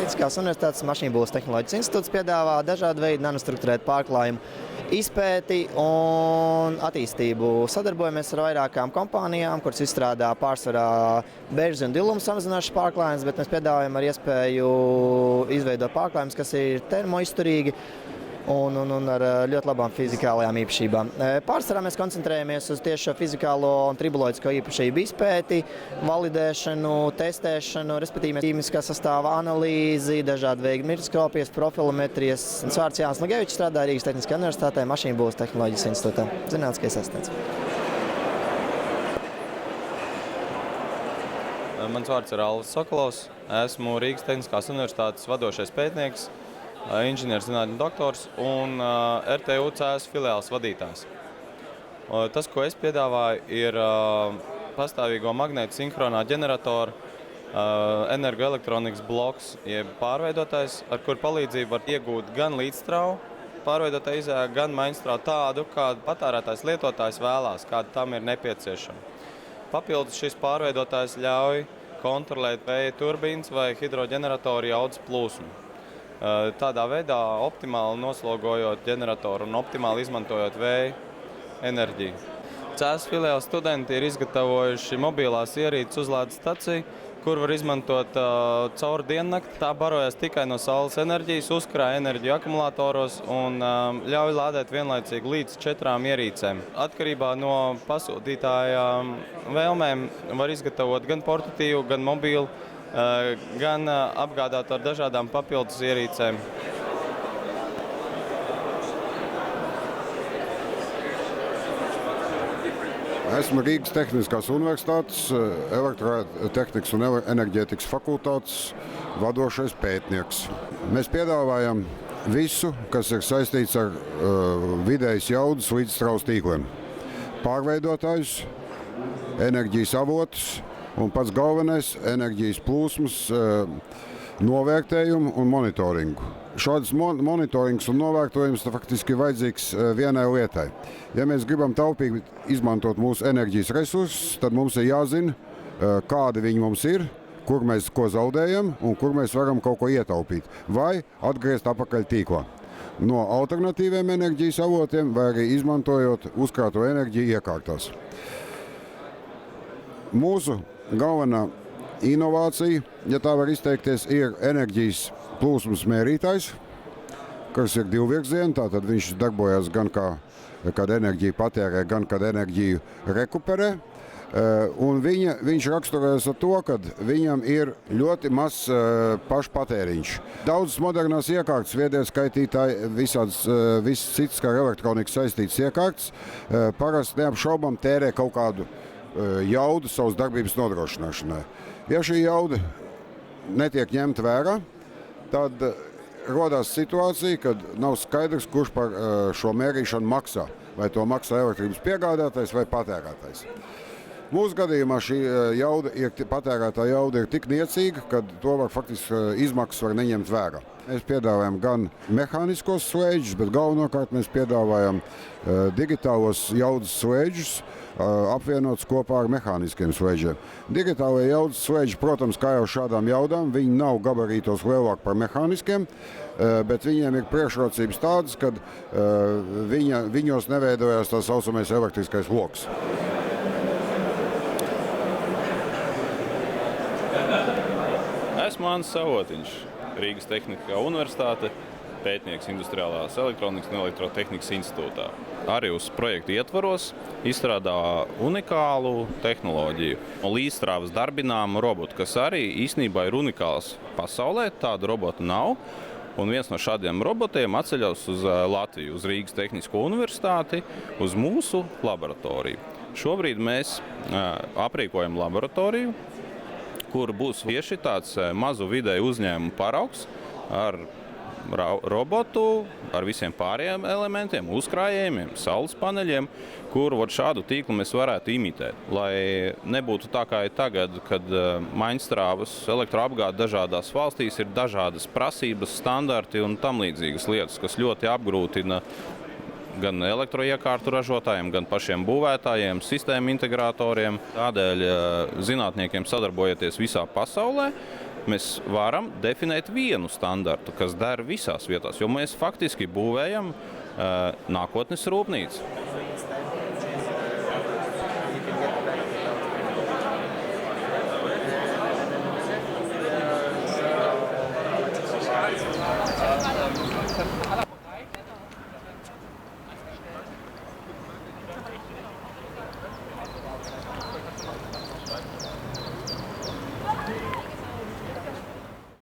Tehniskās universitātes Mašīnbūves tehnoloģijas institūts piedāvā dažādu veidu nanostruktūrētu pārklājumu izpēti un attīstību. Sadarbojamies ar vairākām kompānijām, kuras izstrādā pārsvarā bēžas un dilumu samazināšanas pārklājumus, bet mēs piedāvājam ar iespēju izveidot pārklājumus, kas ir termoizturīgi un ar ļoti labām fizikālajām īpašībām. Pārsvarā mēs koncentrējamies uz tieši šo fizikālo un triboloģisko īpašību izpēti, validēšanu, testēšanu, respektīvi ķīmiskā sastāva analīzi, dažādu veidu mikroskopijas, profilometrijas. Vārds Jānis Lagevičs strādā Rīgas Tehniskajā universitātē Mašīnbūves tehnoloģijas institūtā. Zinātniskais asistents. Mans vārds ir Alvis Sokolovs. Esmu Rīgas Tehniskās universitātes vadošais pētnieks, inženierzinātņu doktors un RTU CS filiāles vadītājs. Tas, ko es piedāvāju, ir pastāvīgo magnētu sinhronā ģeneratoru energoelektronikas bloks, jeb pārveidotājs, ar kur palīdzību var iegūt gan līdzstrauju pārveidotā izējā, gan mainstrauju tādu, kādu patērētājs lietotājs vēlās, kāda tam ir nepieciešama. Papildus šis pārveidotājs ļauj kontrolēt vēja turbīnas vai hidroģeneratoru jaudas plūsmu. Tādā veidā optimāli noslogojot ģeneratoru un optimāli izmantojot vēja enerģiju. CS filiāles studenti ir izgatavojuši mobilās ierīces uzlādes staciju, kur var izmantot caur diennakti. Tā barojas tikai no saules enerģijas, uzkrāj enerģiju akumulātoros un ļauj lādēt vienlaicīgi līdz 4 ierīcēm. Atkarībā no pasūtītāja vēlmēm var izgatavot gan portatīvu, gan mobīlu, gan apgādāt ar dažādām papildus ierīcēm. Esmu Rīgas Tehniskās universitātes elektrotehnikas un enerģētikas fakultātes vadošais pētnieks. Mēs piedāvājam visu, kas ir saistīts ar vidējas jaudas līdzstraujas tīkliem. Pārveidotājus, enerģijas avotus un pats galvenais enerģijas plūsmas novērtējumu un monitoringu. Šāds monitorings un novērtējums faktiski ir vajadzīgs vienai lietai. Ja mēs gribam taupīgi izmantot mūsu enerģijas resursus, tad mums ir jāzina, kādi viņi mums ir, kur mēs ko zaudējam un kur mēs varam kaut ko ietaupīt vai atgriezt atpakaļ tīklā. No alternatīviem enerģijas avotiem vai arī izmantojot uzkrāto enerģiju iekārtās. Mūsu galvenā inovācija, ja tā var izteikties, ir enerģijas plūsmas mērītājs, kas ir divvirziena, tātad viņš darbojas gan kad enerģiju patērē, gan kad enerģiju rekuperē. Un viņš raksturojas ar to, ka viņam ir ļoti mazs pašpatēriņš. Daudzas modernās iekārtas, viedie skaitītāji, viss cits kā elektronikas saistītas iekārtas, parasti neapšaubām tērē kaut kādu jaudu savas darbības nodrošināšanai. Ja šī jauda netiek ņemta vērā, tad rodās situācija, kad nav skaidrs, kurš par šo mērīšanu maksā. Vai to maksā elektrības piegādātājs vai patērētājs. Mūsu gadījumā šī patērētā jauda ir tik niecīga, ka to var faktiski izmaksas var neņemt vērā. Mēs piedāvājam gan mehāniskos slēdžus, bet galvenokārt mēs piedāvājam digitālos jaudas slēdžus, apvienots kopā ar mehāniskiem slēdžiem. Digitālie jaudas slēdži, protams, kā jau šādām jaudām, viņi nav gabarītos lielāk par mehāniskiem, bet viņiem ir priekšrocības tādas, ka viņos neveidojas tā saucamais elektriskais loks. Esmu Anns Savotiņš, Rīgas Tehniskā universitāte, pētnieks Industriālās elektronikas un elektrotehnikas institūtā. Arī uz projektu ietvaros izstrādā unikālu tehnoloģiju. Līdzstrāvas darbināmu robotu, kas arī īstenībā ir unikāls pasaulē, tādu robotu nav. Un viens no šādiem robotiem atceļas uz Latviju, uz Rīgas Tehnisko universitāti, uz mūsu laboratoriju. Šobrīd mēs aprīkojam laboratoriju, kur būs tieši tāds mazu vidēju uzņēmumu paraugs ar robotu ar visiem pārējiem elementiem, uzkrājējumiem, saules paneļiem, kuru šādu tīklu mēs varētu imitēt. Lai nebūtu tā kā ir tagad, kad maiņstrāvas elektroapgāde dažādās valstīs ir dažādas prasības, standarti un tam līdzīgas lietas, kas ļoti apgrūtina gan elektroiekārtu ražotājiem, gan pašiem būvētājiem, sistēmu integratoriem. Tādēļ zinātniekiem sadarbojoties visā pasaulē, mēs varam definēt vienu standartu, kas der visās vietās, jo mēs faktiski būvējam nākotnes rūpnīcu.